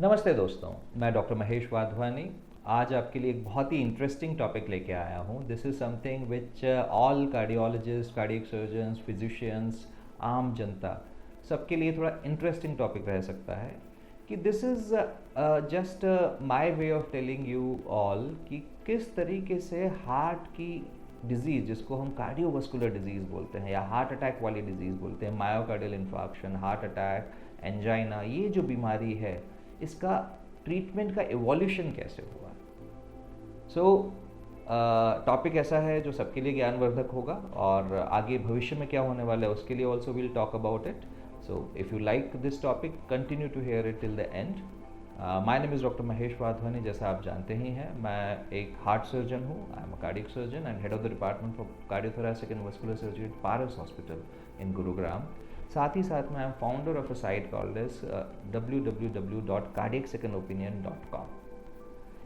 नमस्ते दोस्तों, मैं डॉक्टर महेश वाधवानी आज आपके लिए एक बहुत ही इंटरेस्टिंग टॉपिक लेके आया हूँ। This is something which all cardiologist, cardiac surgeons, physicians, आम जनता सबके लिए थोड़ा इंटरेस्टिंग टॉपिक रह सकता है कि this is just my way of telling you all कि किस तरीके से हार्ट की डिजीज़, जिसको हम कार्डियोवास्कुलर डिजीज़ बोलते हैं या हार्ट अटैक वाली डिजीज़ बोलते हैं, myocardial infarction, heart attack, angina, ये जो बीमारी है इसका ट्रीटमेंट का एवोल्यूशन कैसे हुआ। सो टॉपिक ऐसा है जो सबके लिए ज्ञानवर्धक होगा और आगे भविष्य में क्या होने वाला है उसके लिए also will talk about it. So if you like this topic continue to hear it till the end. My name is doctor Mahesh Wadhwani. जैसा आप जानते ही हैं, मैं एक हार्ट सर्जन हूँ। I am a cardiac surgeon and head of the department for cardiothoracic and vascular surgery at Paras hospital in Gurugram. साथ ही साथ मैं founder of a site called as www.cardiacsecondopinion.com।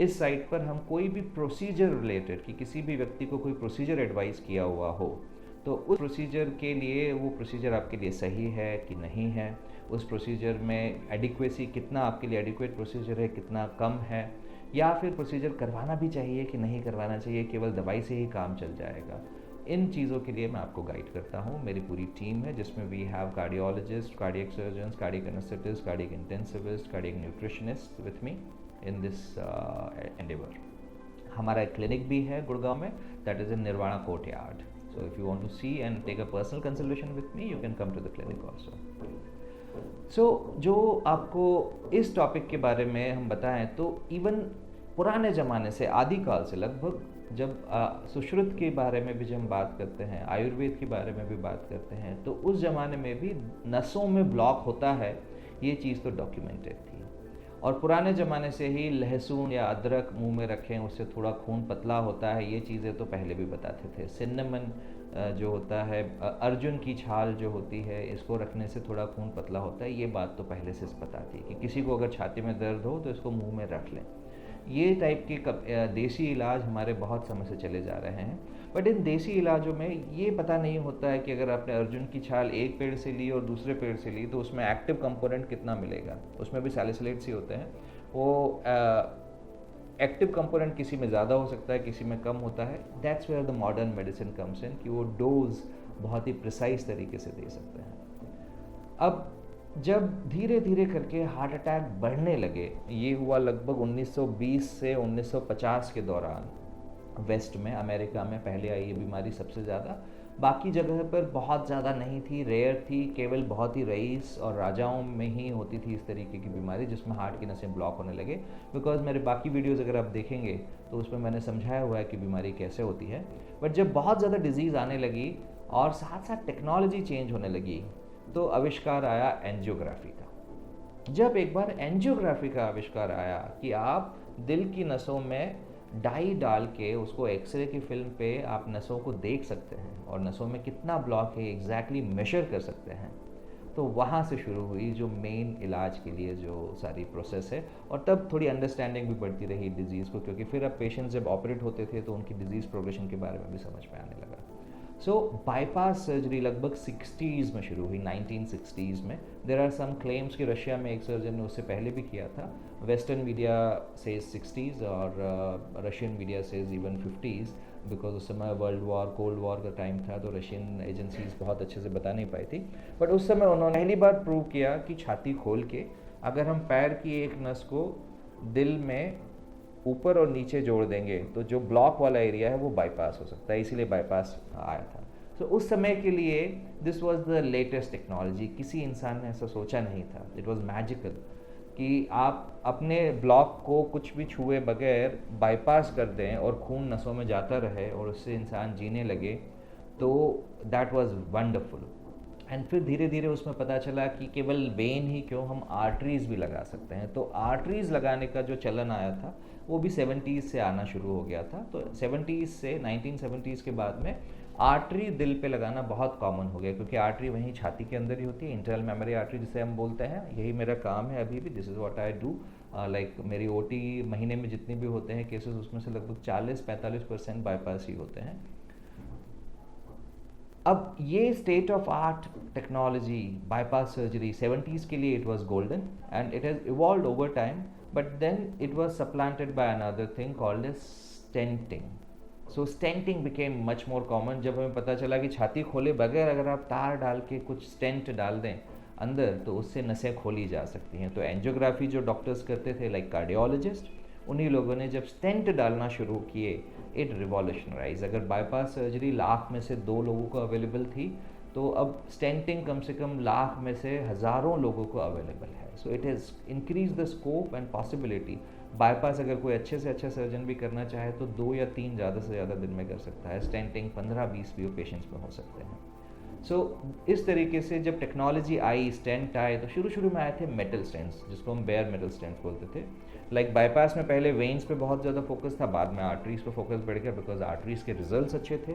इस साइट पर हम कोई भी प्रोसीजर रिलेटेड, कि किसी भी व्यक्ति को कोई प्रोसीजर एडवाइस किया हुआ हो तो उस प्रोसीजर के लिए वो प्रोसीजर आपके लिए सही है कि नहीं है, उस प्रोसीजर में एडिक्वेसी, कितना आपके लिए एडिक्वेट प्रोसीजर है, कितना कम है, या फिर प्रोसीजर करवाना भी चाहिए कि नहीं करवाना चाहिए, केवल दवाई से ही काम चल जाएगा, इन चीज़ों के लिए मैं आपको गाइड करता हूँ। मेरी पूरी टीम है जिसमें we have cardiologist, cardiac surgeons, cardiac anaesthetist, cardiac intensivist, cardiac nutritionist with me in this endeavour. हमारा एक क्लिनिक भी है गुड़गांव में, that is in Nirvana courtyard. So if you want to see and take a personal consultation with me, you can come to the clinic also. So जो आपको इस topic के बारे में हम बताएं तो इवन पुराने ज़माने से, आदिकाल से, लगभग जब सुश्रुत के बारे में भी जब हम बात करते हैं, आयुर्वेद के बारे में भी बात करते हैं, तो उस ज़माने में भी नसों में ब्लॉक होता है, ये चीज़ तो डॉक्यूमेंटेड थी। और पुराने ज़माने से ही लहसुन या अदरक मुंह में रखें उससे थोड़ा खून पतला होता है, ये चीज़ें तो पहले भी बताते थे। सिन्नमन जो होता है, अर्जुन की छाल जो होती है, इसको रखने से थोड़ा खून पतला होता है, ये बात तो पहले से पता थी कि किसी को अगर छाती में दर्द हो तो इसको मुंह में रख लें। ये टाइप के देसी इलाज हमारे बहुत समय से चले जा रहे हैं। बट इन देसी इलाजों में ये पता नहीं होता है कि अगर आपने अर्जुन की छाल एक पेड़ से ली और दूसरे पेड़ से ली तो उसमें एक्टिव कंपोनेंट कितना मिलेगा। उसमें भी सैलिसिलेट्स ही होते हैं। वो एक्टिव कंपोनेंट किसी में ज़्यादा हो सकता है, किसी में कम होता है। That's where the modern medicine comes in, कि वो डोज बहुत ही प्रिसाइज तरीके से दे सकते हैं। अब जब धीरे धीरे करके हार्ट अटैक बढ़ने लगे, ये हुआ लगभग 1920 से 1950 के दौरान। वेस्ट में, अमेरिका में पहले आई ये बीमारी सबसे ज़्यादा, बाकी जगह पर बहुत ज़्यादा नहीं थी, रेयर थी, केवल बहुत ही रईस और राजाओं में ही होती थी इस तरीके की बीमारी जिसमें हार्ट की नसें ब्लॉक होने लगे। बिकॉज मेरे बाकी वीडियोज़ अगर आप देखेंगे तो उसमें मैंने समझाया हुआ है कि बीमारी कैसे होती है। बट जब बहुत ज़्यादा डिजीज़ आने लगी और साथ साथ टेक्नोलॉजी चेंज होने लगी तो आविष्कार आया एंजियोग्राफी का। जब एक बार एंजियोग्राफी का आविष्कार आया कि आप दिल की नसों में डाई डाल के उसको एक्सरे की फिल्म पे आप नसों को देख सकते हैं और नसों में कितना ब्लॉक है एग्जैक्टली मेजर कर सकते हैं, तो वहाँ से शुरू हुई जो मेन इलाज के लिए जो सारी प्रोसेस है। और तब थोड़ी अंडरस्टैंडिंग भी बढ़ती रही डिजीज़ को, क्योंकि फिर अब पेशेंट्स जब ऑपरेट होते थे तो उनकी डिजीज़ प्रोग्रेशन के बारे में भी समझ में आने लगा। सो बाईपास सर्जरी लगभग 60s में शुरू हुई, 1960s में। देर आर सम क्लेम्स कि रशिया में एक सर्जन ने उससे पहले भी किया था। वेस्टर्न मीडिया सेज 60s और Russian media says even 50s, because उस समय वर्ल्ड वॉर, कोल्ड वॉर का टाइम था, तो रशियन एजेंसीज बहुत अच्छे से बता नहीं पाई थी। बट उस समय उन्होंने पहली बार प्रूव किया कि छाती खोल के अगर हम पैर की एक नस को दिल में ऊपर और नीचे जोड़ देंगे तो जो ब्लॉक वाला एरिया है वो बाईपास हो सकता है, इसीलिए बाईपास आया था। सो उस समय के लिए this was the latest technology. किसी इंसान ने ऐसा सोचा नहीं था। इट वाज मैजिकल कि आप अपने ब्लॉक को कुछ भी छुए बगैर बाईपास कर दें और खून नसों में जाता रहे और उससे इंसान जीने लगे, तो दैट वाज वंडरफुल। एंड फिर धीरे धीरे उसमें पता चला कि केवल वेन ही क्यों, हम आर्टरीज़ भी लगा सकते हैं। तो आर्टरीज़ लगाने का जो चलन आया था वो भी 70s से आना शुरू हो गया था। तो 70s से 1970s के बाद में आर्टरी दिल पे लगाना बहुत कॉमन हो गया, क्योंकि आर्टरी वहीं छाती के अंदर ही होती है, इंटरनल मेमोरी आर्टरी जिसे हम बोलते हैं। यही मेरा काम है अभी भी, this is what I do. Like मेरी ओटी महीने में जितने भी होते हैं केसेस, उसमें से लगभग 40-45% बाईपास ही होते हैं। अब ये state of art technology bypass surgery 70s के लिए it was golden and it has evolved over time, but then it was supplanted by another thing called as stenting. So stenting became much more common. जब हमें पता चला कि छाती खोले बगैर अगर आप तार डाल के कुछ स्टेंट डाल दें अंदर तो उससे नसें खोली जा सकती हैं. तो एंजियोग्राफी जो डॉक्टर्स करते थे लाइक कार्डियोलॉजिस्ट, उन्हीं लोगों ने जब स्टेंट डालना शुरू किए, इट रिवॉल्यूशनराइज. अगर बाईपास सर्जरी लाख में से 2 लोगों को अवेलेबल थी, तो अब स्टेंटिंग कम से कम लाख में से हज़ारों लोगों को अवेलेबल है. So it has increase the scope and possibility. Bypass अगर कोई अच्छे से अच्छा सर्जन भी करना चाहे तो 2 या 3 ज़्यादा से ज़्यादा दिन में कर सकता है. स्टेंटिंग 15-20 भी पेशेंट्स में हो सकते हैं. सो इस तरीके से जब टेक्नोलॉजी आई, स्टेंट आए, तो शुरू में आए थे मेटल स्टेंट्स, जिसको हम बेयर मेटल स्टेंट्स बोलते थे. लाइक बाईपास में पहले वेन्स पे बहुत ज़्यादा फोकस था, बाद में आर्टरीज पे फोकस बढ़ गया बिकॉज आर्टरीज के रिजल्ट्स अच्छे थे.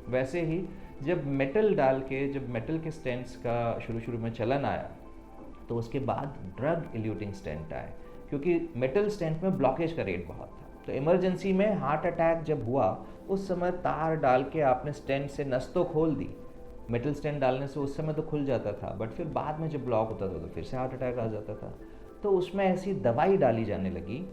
वैसे ही जब मेटल डाल के, जब मेटल के स्टेंट्स का शुरू में चलन आया, तो उसके बाद ड्रग इल्यूटिंग स्टेंट आए, क्योंकि मेटल स्टेंट में ब्लॉकेज का रेट बहुत था. तो इमरजेंसी में हार्ट अटैक जब हुआ, उस समय तार डाल के आपने स्टेंट से नस तो खोल दी. मेटल स्टेंट डालने से उस समय तो खुल जाता था, बट फिर बाद में जब ब्लॉक होता था तो फिर से हार्ट अटैक आ जाता था. तो उसमें ऐसी दवाई डाली जाने लगी,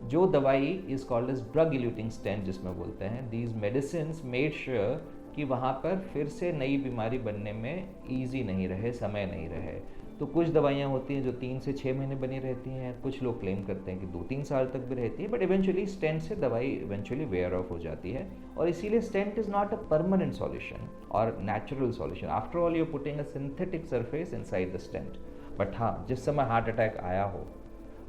जो दवाई is called as drug eluting stent, जिसमें बोलते हैं दीज मेडिसिन्स मेड श्योर कि वहाँ पर फिर से नई बीमारी बनने में ईजी नहीं रहे, समय नहीं रहे. तो कुछ दवाइयाँ होती हैं जो 3 से 6 महीने बनी रहती हैं, कुछ लोग क्लेम करते हैं कि 2-3 साल तक भी रहती है, बट इवेंचुअली स्टेंट से दवाई इवेंचुअली वेयर ऑफ हो जाती है. और इसीलिए stent is not a permanent solution और natural solution. After all you are putting a synthetic surface inside the stent. But हाँ, जिस समय हार्ट अटैक आया हो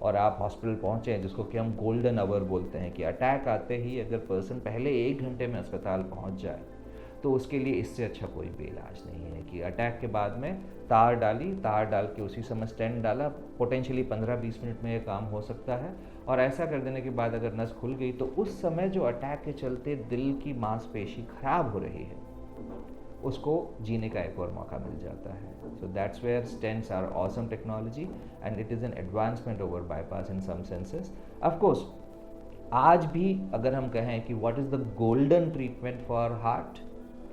और आप हॉस्पिटल पहुँचे, जिसको कि हम गोल्डन आवर बोलते हैं, कि अटैक आते ही अगर पर्सन पहले 1 घंटे में अस्पताल पहुँच जाए, तो उसके लिए इससे अच्छा कोई भी इलाज नहीं है कि अटैक के बाद में तार डाली, तार डाल के उसी समय स्टेंट डाला. पोटेंशियली 15-20 मिनट में ये काम हो सकता है. और ऐसा कर देने के बाद अगर नस खुल गई, तो उस समय जो अटैक के चलते दिल की मांसपेशी खराब हो रही है, उसको जीने का एक और मौका मिल जाता है. So that's where stents are awesome technology and it is an advancement over bypass in some senses. Of course आज भी अगर हम कहें कि what is the golden treatment for heart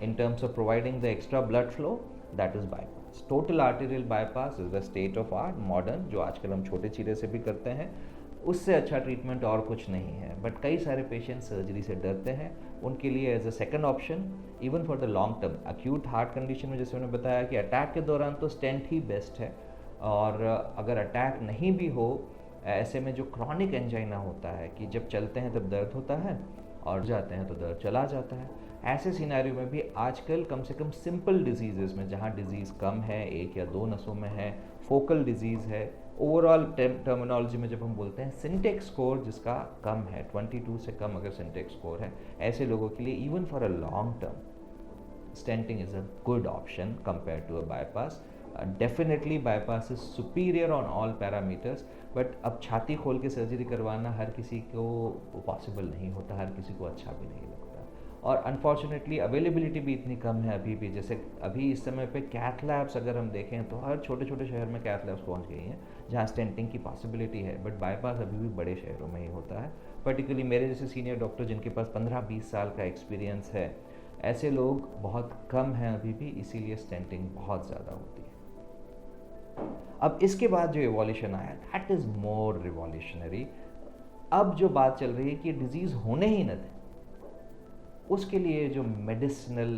in terms of providing the extra blood flow, that is bypass. Total arterial bypass is the state of art, modern, जो आजकल हम छोटे चीरे से भी करते हैं. उससे अच्छा ट्रीटमेंट और कुछ नहीं है. बट कई सारे पेशेंट सर्जरी से डरते हैं. उनके लिए as a second option, even for the long term acute heart condition में, जैसे मैंने बताया कि अटैक के दौरान तो स्टेंट ही बेस्ट है. और अगर अटैक नहीं भी हो, ऐसे में जो क्रॉनिक एंजाइना होता है कि जब चलते हैं तब दर्द होता है और जाते हैं तो दर्द चला जाता है, ऐसे सिनेरियो में भी आजकल कम से कम सिंपल डिजीज़ में, जहाँ डिजीज़ कम है, 1 या 2 नसों में है, फोकल डिजीज़ है, ओवरऑल टर्मिनोलॉजी में जब हम बोलते हैं सिंटेक्स स्कोर जिसका कम है, 22 से कम अगर सिंटेक्स स्कोर है, ऐसे लोगों के लिए even for a long term stenting is a good option compare to a bypass. Definitely bypass is superior on all parameters, but अब छाती खोल के सर्जरी करवाना हर किसी को पॉसिबल नहीं होता, हर किसी को अच्छा भी नहीं लगता. और अनफॉर्चुनेटली अवेलेबिलिटी भी इतनी कम है अभी भी. जैसे अभी इस समय पे कैथ लैब्स अगर हम देखें तो हर छोटे छोटे शहर में कैथ लैब्स पहुंच गई हैं जहां स्टेंटिंग की पॉसिबिलिटी है, बट बाईपास अभी भी बड़े शहरों में ही होता है. पर्टिकुलरली मेरे जैसे सीनियर डॉक्टर जिनके पास 15-20 साल का एक्सपीरियंस है, ऐसे लोग बहुत कम हैं अभी भी, इसीलिए स्टेंटिंग बहुत ज़्यादा होती है. अब इसके बाद जो एवोल्यूशन आया, दैट इज़ मोर रिवॉल्यूशनरी. अब जो बात चल रही है कि डिजीज़ होने ही न दें, उसके लिए जो मेडिसिनल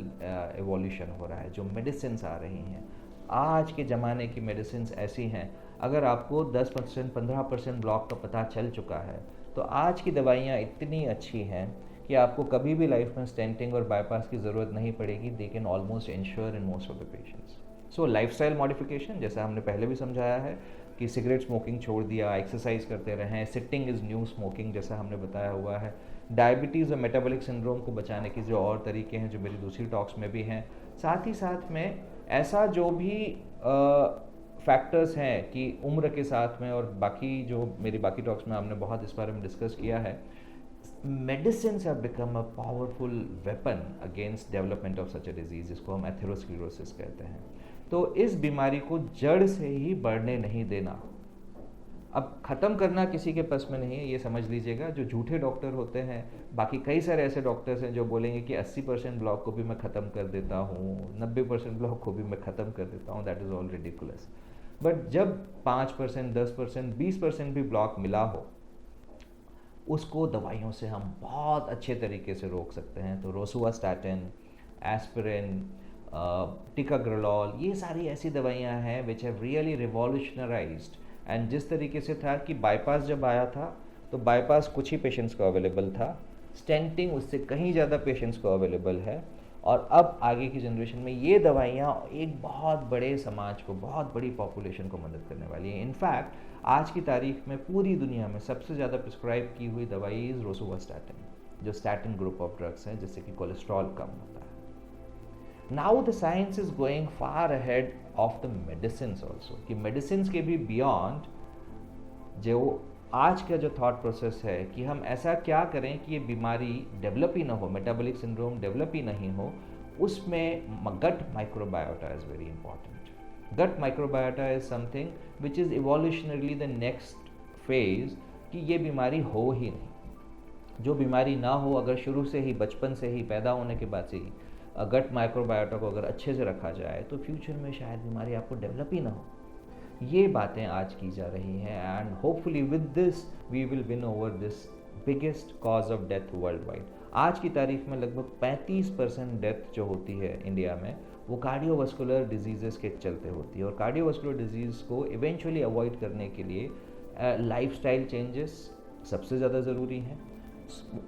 एवोल्यूशन हो रहा है, जो मेडिसिन्स आ रही हैं, आज के ज़माने की मेडिसिन्स ऐसी हैं, अगर आपको 10% 15% ब्लॉक का पता चल चुका है, तो आज की दवाइयाँ इतनी अच्छी हैं कि आपको कभी भी लाइफ में स्टेंटिंग और बाईपास की ज़रूरत नहीं पड़ेगी. They can almost ensure in most of the patients. So lifestyle modification, जैसा हमने पहले भी समझाया है कि सिगरेट स्मोकिंग छोड़ दिया, एक्सरसाइज करते रहें, सिटिंग इज़ न्यू स्मोकिंग जैसा हमने बताया हुआ है, डायबिटीज़ और मेटाबॉलिक सिंड्रोम को बचाने की जो और तरीके हैं जो मेरी दूसरी टॉक्स में भी हैं. साथ ही साथ में ऐसा जो भी फैक्टर्स हैं कि उम्र के साथ में, और बाकी जो मेरी बाकी टॉक्स में हमने बहुत इस बारे में डिस्कस किया है, medicines have become a powerful weapon against development of such a disease, जिसको हम एथेरोस्क्लेरोसिस कहते हैं. तो इस बीमारी को जड़ से ही बढ़ने नहीं देना, अब ख़त्म करना किसी के बस में नहीं है, ये समझ लीजिएगा। जो झूठे डॉक्टर होते हैं, बाकी कई सारे ऐसे डॉक्टर्स हैं जो बोलेंगे कि 80% ब्लॉक को भी मैं ख़त्म कर देता हूँ, 90% ब्लॉक को भी मैं ख़त्म कर देता हूँ, that is all ridiculous. But जब 5%, 10%, 20% भी ब्लॉक मिला हो, उसको दवाइयों से हम बहुत अच्छे तरीके से रोक सकते हैं। तो रोसुवास्टैटिन, एस्पिरिन, टिकाग्रोलॉल, ये सारी ऐसी दवाइयाँ हैं विच हैव रियली रिवॉल्यूशनराइज्ड। एंड जिस तरीके से था कि बाईपास जब आया था तो बाईपास कुछ ही पेशेंट्स को अवेलेबल था, स्टेंटिंग उससे कहीं ज़्यादा पेशेंट्स को अवेलेबल है, और अब आगे की जनरेशन में ये दवाइयाँ एक बहुत बड़े समाज को, बहुत बड़ी पॉपुलेशन को मदद करने वाली हैं। इनफैक्ट आज की तारीख में पूरी दुनिया में सबसे ज़्यादा प्रिस्क्राइब की हुई दवाई इज़ रोसुवास्टैटिन, जो स्टैटिन ग्रुप ऑफ ड्रग्स हैं, जिससे कि कोलेस्ट्रॉल कम होता है। Now the science is going far ahead of the medicine also, कि मेडिसिन के भी बियॉन्ड जो आज का जो थॉट प्रोसेस है कि हम ऐसा क्या करें कि ये बीमारी डेवलप ही ना हो, मेटाबॉलिक सिंड्रोम डेवलप ही नहीं हो, उसमें gut microbiota is very important. Gut microbiota is something which is evolutionarily the next phase, कि ये बीमारी हो ही नहीं। जो बीमारी ना हो, अगर शुरू से ही, बचपन से ही, पैदा होने के बाद से ही गट माइक्रोबायोटा को अगर अच्छे से रखा जाए तो फ्यूचर में शायद बीमारी आपको डेवलप ही ना हो। ये बातें आज की जा रही हैं, and hopefully with this we will win over this biggest cause of death worldwide. आज की तारीख में लगभग 35% डेथ जो होती है इंडिया में, वो कार्डियोवास्कुलर डिजीज़ के चलते होती है। और कार्डियोवास्कुलर डिजीज़ को इवेंचुअली अवॉइड करने के लिए लाइफस्टाइल चेंजेस सबसे ज़्यादा ज़रूरी हैं,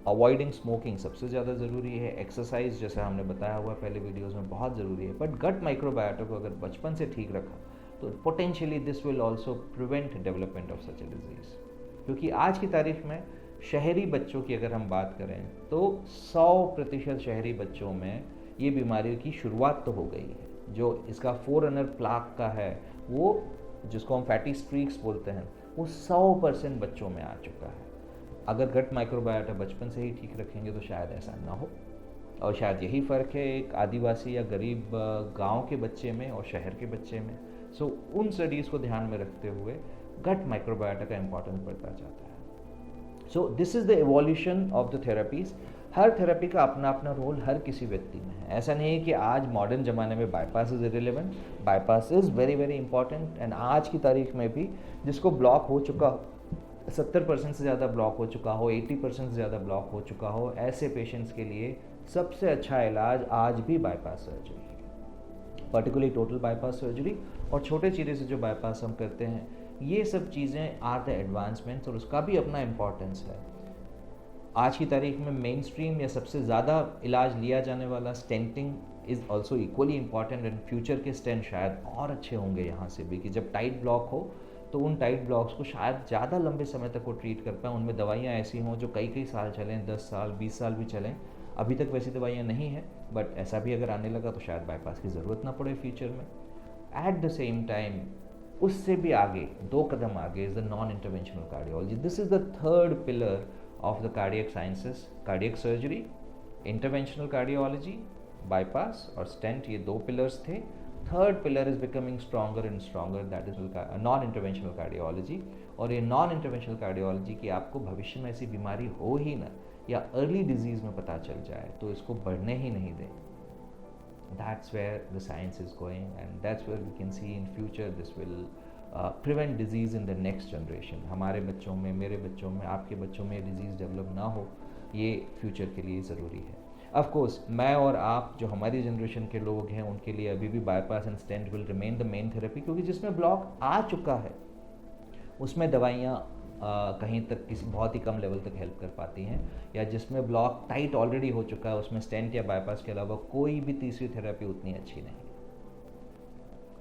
अवॉइडिंग स्मोकिंग सबसे ज़्यादा ज़रूरी है, एक्सरसाइज जैसा हमने बताया हुआ पहले वीडियोज़ में बहुत ज़रूरी है। बट गट माइक्रोबायोटा को अगर बचपन से ठीक रखा तो potentially this will also prevent development of such A disease. क्योंकि आज की तारीख में शहरी बच्चों की अगर हम बात करें तो 100% शहरी बच्चों में ये बीमारी की शुरुआत तो हो गई है। जो इसका फोररनर प्लाक का है, वो जिसको हम फैटी स्ट्रीक्स बोलते हैं, वो 100% बच्चों में आ चुका है। अगर गट माइक्रोबायोटा बचपन से ही ठीक रखेंगे तो शायद ऐसा ना हो। और शायद यही फ़र्क है एक आदिवासी या गरीब गांव के बच्चे में और शहर के बच्चे में। सो उन स्टडीज़ को ध्यान में रखते हुए गट माइक्रोबायोटा का इम्पोर्टेंस बढ़ता जाता है। So this is the evolution of the therapies. Her therapy का अपना अपना रोल हर किसी व्यक्ति में है। ऐसा नहीं है कि आज मॉडर्न ज़माने में bypass is irrelevant, bypass is very very important. And आज की तारीख में भी जिसको ब्लॉक हो चुका हो, 70% से ज़्यादा ब्लॉक हो चुका हो, 80% से ज़्यादा ब्लॉक हो चुका हो, ऐसे पेशेंट्स के लिए सबसे अच्छा इलाज आज भी बाईपास सर्जरी है, पर्टिकुलरली टोटल बाईपास सर्जरी। और छोटे चीरे से जो बाईपास हम करते हैं, ये सब चीज़ें आर द एडवांसमेंट्स, और उसका भी अपना इम्पॉर्टेंस है। आज की तारीख में मेन स्ट्रीम या सबसे ज़्यादा इलाज लिया जाने वाला stenting is also equally important. And future के स्टेंट शायद और अच्छे होंगे यहाँ से भी, कि जब टाइट ब्लॉक हो तो उन टाइट ब्लॉक्स को शायद ज़्यादा लंबे समय तक वो ट्रीट कर पाएँ। उनमें दवाइयाँ ऐसी हों जो कई कई साल चलें, 10 साल 20 साल भी चलें। अभी तक वैसी दवाइयाँ नहीं हैं, बट ऐसा भी अगर आने लगा तो शायद बाईपास की ज़रूरत ना पड़े फ्यूचर में। एट द सेम टाइम उससे भी आगे, 2 कदम आगे, is the non interventional cardiology. This is the third pillar of the cardiac sciences. Cardiac surgery, interventional cardiology, bypass और स्टेंट, ये 2 पिलर्स थे। Third pillar is becoming stronger and stronger, that is non interventional cardiology. और ये non interventional cardiology की आपको भविष्य में ऐसी बीमारी हो ही ना, या अर्ली डिजीज़ में पता चल जाए तो इसको बढ़ने ही नहीं दें। That's where the science is going, and that's where we can see in future this will prevent disease in the next generation. हमारे बच्चों में, मेरे बच्चों में, आपके बच्चों में डिजीज़ डेवलप ना हो, ये फ्यूचर के लिए ज़रूरी है। ऑफ कोर्स मैं और आप जो हमारी जनरेशन के लोग हैं, उनके लिए अभी भी bypass and stent will remain the main therapy, क्योंकि जिसमें ब्लॉक आ चुका है उसमें दवाइयाँ कहीं तक किसी बहुत ही कम लेवल तक हेल्प कर पाती हैं, या जिसमें ब्लॉक टाइट ऑलरेडी हो चुका है उसमें स्टेंट या बाईपास के अलावा कोई भी तीसरी थेरेपी उतनी अच्छी नहीं।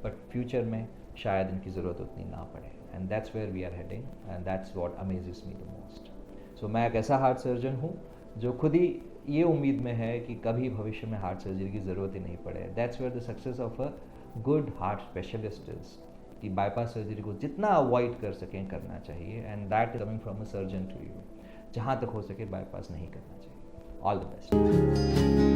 बट फ्यूचर में शायद इनकी ज़रूरत उतनी ना पड़े, and that's where we are heading, and that's what amazes me the most. So मैं एक ऐसा हार्ट सर्जन हूँ जो खुद ही ये उम्मीद में है कि कभी भविष्य में हार्ट सर्जरी की ज़रूरत ही नहीं पड़े। That's where the success of a good heart specialist is, कि बाईपास सर्जरी को जितना अवॉइड कर सकें करना चाहिए, and that is coming from a surgeon to you. जहाँ तक हो सके बाईपास नहीं करना चाहिए। All the best.